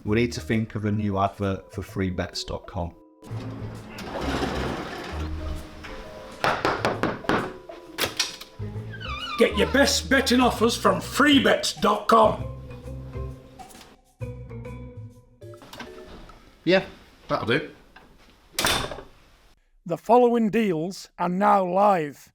We need to think of a new advert for freebets.com. Get your best betting offers from freebets.com. Yeah, that'll do. The following deals are now live.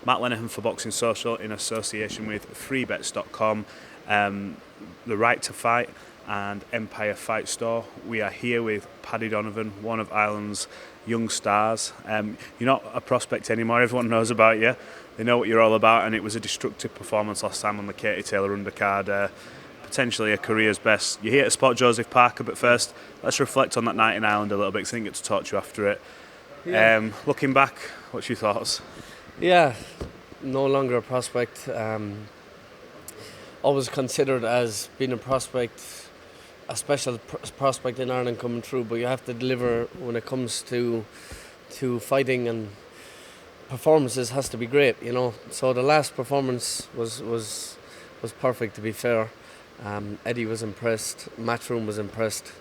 Matt Lenihan for Boxing Social in association with freebets.com, The Right to Fight and Empire Fight Store. We are here with Paddy Donovan, one of Ireland's young stars. You're not a prospect anymore, everyone knows about you. They know what you're all about, and it was a destructive performance last time on the Katie Taylor undercard. Potentially a career's best. You're here to support Joseph Parker, but first let's reflect on that night in Ireland a little bit, because I didn't get to talk to you after it. Yeah. Looking back, what's your thoughts? Yeah, no longer a prospect. Always considered as being a prospect, a special prospect in Ireland coming through, but you have to deliver when it comes to fighting, and performances has to be great, you know. So the last performance was perfect, to be fair. Eddie was impressed, Matchroom was impressed,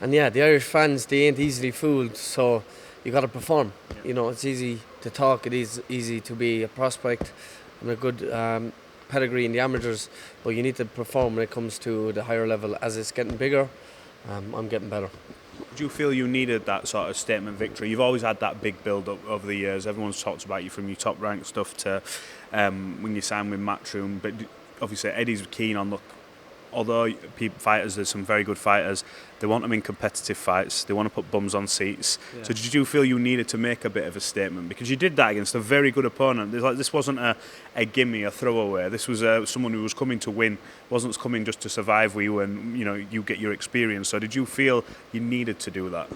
and yeah, the Irish fans, they ain't easily fooled, so you got to perform. You know, it's easy to talk, it is easy to be a prospect and a good pedigree in the amateurs, but you need to perform when it comes to the higher level. As it's getting bigger, I'm getting better. Do you feel you needed that sort of statement victory? You've always had that big build-up over the years. Everyone's talked about you from your top-ranked stuff to when you signed with Matchroom, but obviously Eddie's keen on, look, although fighters, there's some very good fighters, they want them in competitive fights, they want to put bums on seats. Yeah. So did you feel you needed to make a bit of a statement? Because you did that against a very good opponent. This wasn't a gimme, a throwaway. This was someone who was coming to win, wasn't coming just to survive with you and you get your experience. So did you feel you needed to do that?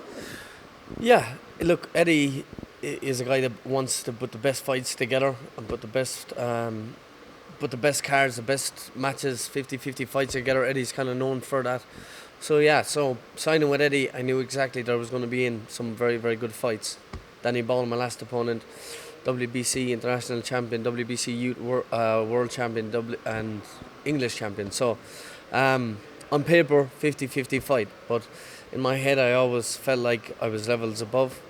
Yeah, look, Eddie is a guy that wants to put the best fights together and put the best cards, the best matches, 50-50 fights together. Eddie's kind of known for that. So yeah, so signing with Eddie, I knew exactly that I was going to be in some very, very good fights. Danny Ball, my last opponent, WBC international champion, WBC youth world champion, and English champion. So on paper, 50-50 fight, but in my head I always felt like I was levels above.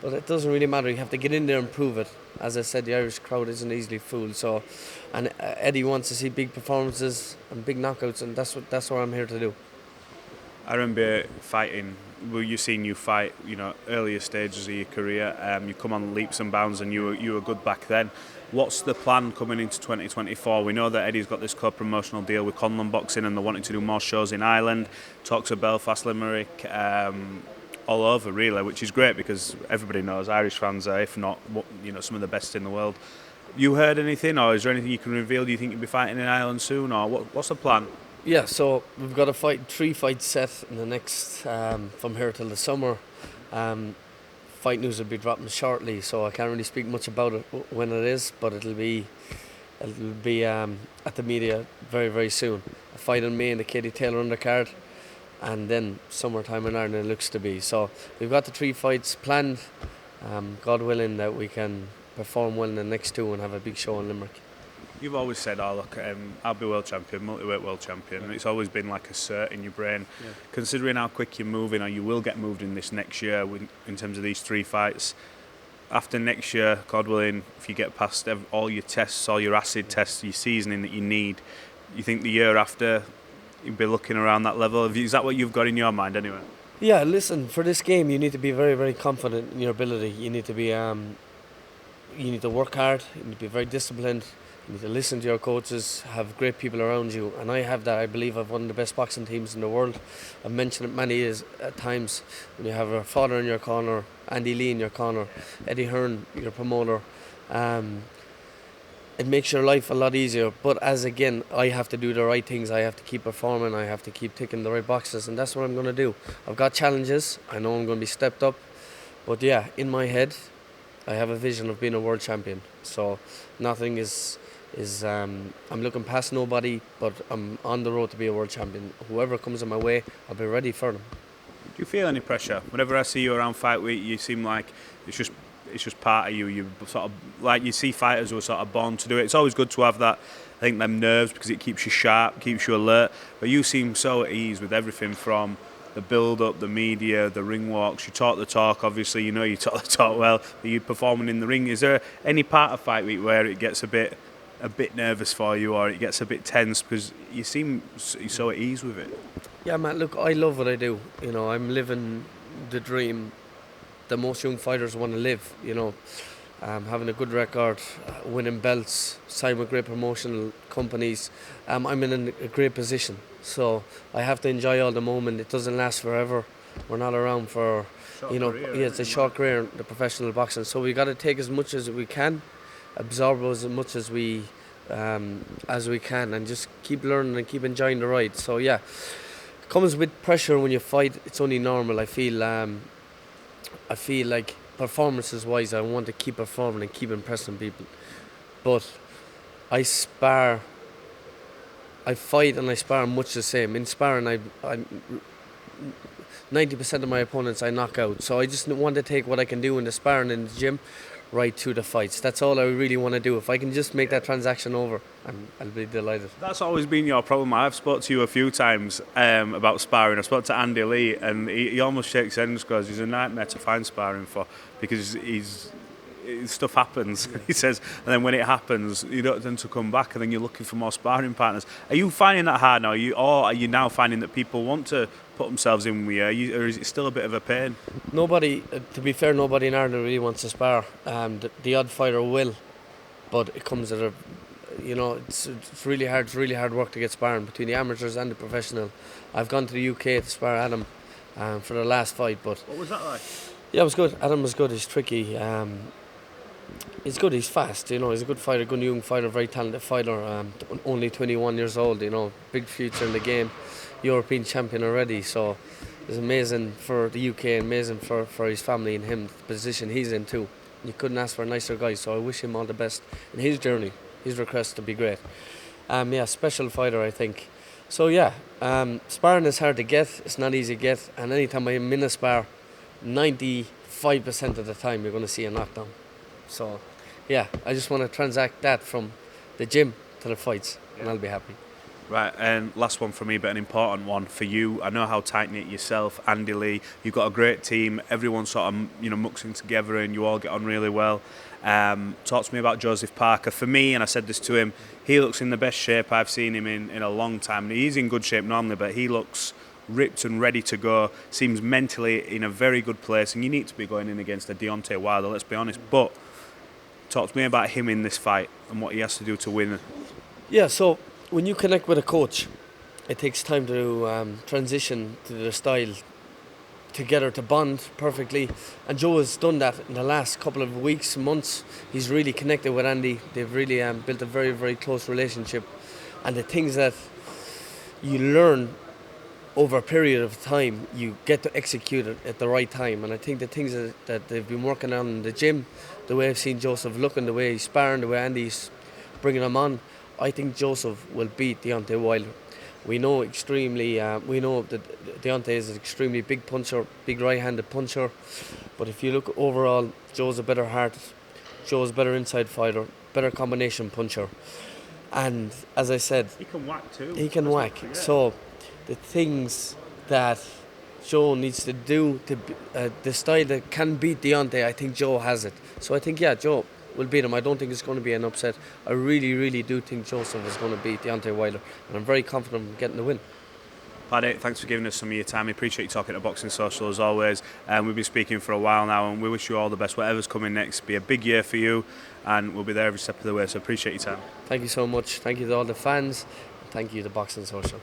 But it doesn't really matter. You have to get in there and prove it. As I said, the Irish crowd isn't easily fooled. So, and Eddie wants to see big performances and big knockouts, and that's what I'm here to do. I remember fighting. Well, you seen you fight, earlier stages of your career. You come on leaps and bounds, and you were good back then. What's the plan coming into 2024? We know that Eddie's got this co-promotional deal with Conlon Boxing, and they're wanting to do more shows in Ireland. Talks of Belfast, Limerick. All over really, which is great because everybody knows Irish fans are, if not, some of the best in the world. You heard anything, or is there anything you can reveal? Do you think you'll be fighting in Ireland soon, or what's the plan? Yeah, so we've got 3 fights set in the next from here till the summer. Fight news will be dropping shortly, so I can't really speak much about it when it is, but it'll be at the media very, very soon. A fight on me in the Katie Taylor undercard, and then summertime in Ireland it looks to be. So we've got the 3 fights planned. God willing that we can perform well in the next 2 and have a big show in Limerick. You've always said, I'll be world champion, multi-weight world champion, and it's always been like a cert in your brain. Yeah. Considering how quick you're moving, or you will get moved in this next year in terms of these 3 fights, after next year, God willing, if you get past all your tests, all your acid tests, your seasoning that you need, you think the year after you'd be looking around that level? Is that what you've got in your mind anyway? Yeah, listen, for this game you need to be very, very confident in your ability. You need to be you need to work hard, you need to be very disciplined, you need to listen to your coaches, have great people around you, and I have that. I believe I've one of the best boxing teams in the world. I've mentioned it many times. When you have a father in your corner, Andy Lee in your corner, Eddie Hearn, your promoter, it makes your life a lot easier. But as again, I have to do the right things. I have to keep performing. I have to keep ticking the right boxes, and that's what I'm going to do. I've got challenges. I know I'm going to be stepped up, but yeah, in my head, I have a vision of being a world champion. So nothing is I'm looking past nobody, but I'm on the road to be a world champion. Whoever comes in my way, I'll be ready for them. Do you feel any pressure? Whenever I see you around fight week, you seem like it's just part of you. You sort of like, you see fighters who are sort of born to do it. It's always good to have that think them nerves, because it keeps you sharp, keeps you alert. But you seem so at ease with everything from the build-up, the media, the ring walks. You talk the talk, obviously, you know you talk the talk well, but you're performing in the ring. Is there any part of fight week where it gets a bit nervous for you, or it gets a bit tense, because you seem so at ease with it? Yeah, man, look, I love what I do. You know, I'm living the dream that most young fighters want to live, you know. Having a good record, winning belts, signing with great promotional companies. I'm in a great position, so I have to enjoy all the moment. It doesn't last forever. We're not around for, it's a short career in the professional boxing. So we got to take as much as we can, absorb as much as we can, and just keep learning and keep enjoying the ride. So yeah, it comes with pressure when you fight. It's only normal. I feel like, performances wise, I want to keep performing and keep impressing people, but I fight and I spar much the same. In sparring, I 90% of my opponents I knock out, so I just want to take what I can do in the sparring in the gym right to the fights. That's all I really want to do. If I can just make that transaction over, I'll be delighted. That's always been your problem. I've spoke to you a few times about sparring. I spoke to Andy Lee, and he almost shakes his head because he's a nightmare to find sparring for, because stuff happens. He says, and then when it happens, you don't tend to come back, and then you're looking for more sparring partners. Are you finding that hard now? Or are you now finding that people want to put themselves in with you, or is it still a bit of a pain? Nobody, to be fair, nobody in Ireland really wants to spar. The odd fighter will, but it comes at it's really hard. It's really hard work to get sparring between the amateurs and the professional. I've gone to the UK to spar Adam for the last fight, but what was that like? Yeah, it was good. Adam was good. He's tricky. He's good. He's fast. You know, he's a good fighter, good young fighter, very talented fighter. Only 21 years old. You know, big future in the game. European champion already. So it's amazing for the UK, amazing for his family and him, the position he's in too. You couldn't ask for a nicer guy. So I wish him all the best in his journey. His request to be great. Special fighter, I think. So yeah, sparring is hard to get. It's not easy to get. And anytime I'm in a spar, 95% of the time you're going to see a knockdown. So yeah, I just want to transact that from the gym to the fights, and I'll be happy. Right, and last one for me, but an important one for you. I know how tight-knit yourself, Andy Lee. You've got a great team. Everyone sort of, mucks in together, and you all get on really well. Talk to me about Joseph Parker. For me, and I said this to him, he looks in the best shape I've seen him in a long time. He's in good shape normally, but he looks ripped and ready to go. Seems mentally in a very good place, and you need to be going in against a Deontay Wilder, let's be honest. But talk to me about him in this fight and what he has to do to win. Yeah, so when you connect with a coach, it takes time to transition to the style together, to bond perfectly. And Joe has done that in the last couple of weeks, months. He's really connected with Andy. They've really built a very, very close relationship. And the things that you learn over a period of time, you get to execute it at the right time. And I think the things that they've been working on in the gym, the way I've seen Joseph looking, the way he's sparring, the way Andy's bringing him on, I think Joseph will beat Deontay Wilder. We know that Deontay is an extremely big puncher, big right-handed puncher. But if you look overall, Joe's a better heart, Joe's a better inside fighter, better combination puncher. And as I said, he can whack too. He can whack. So the things that Joe needs to do, the style that can beat Deontay, I think Joe has it. So I think, Joe will beat him. I don't think it's going to be an upset. I really, really do think Joseph is going to beat Deontay Wilder, and I'm very confident in getting the win. Paddy, thanks for giving us some of your time. We appreciate you talking to Boxing Social as always. We've been speaking for a while now, and we wish you all the best. Whatever's coming next, be a big year for you, and we'll be there every step of the way. So appreciate your time. Thank you so much. Thank you to all the fans. Thank you to Boxing Social.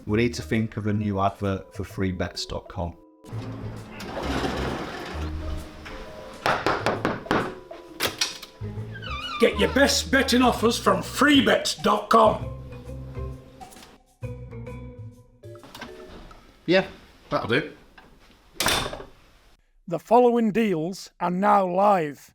We need to think of a new advert for freebets.com. Get your best betting offers from freebets.com. Yeah, that'll do. The following deals are now live.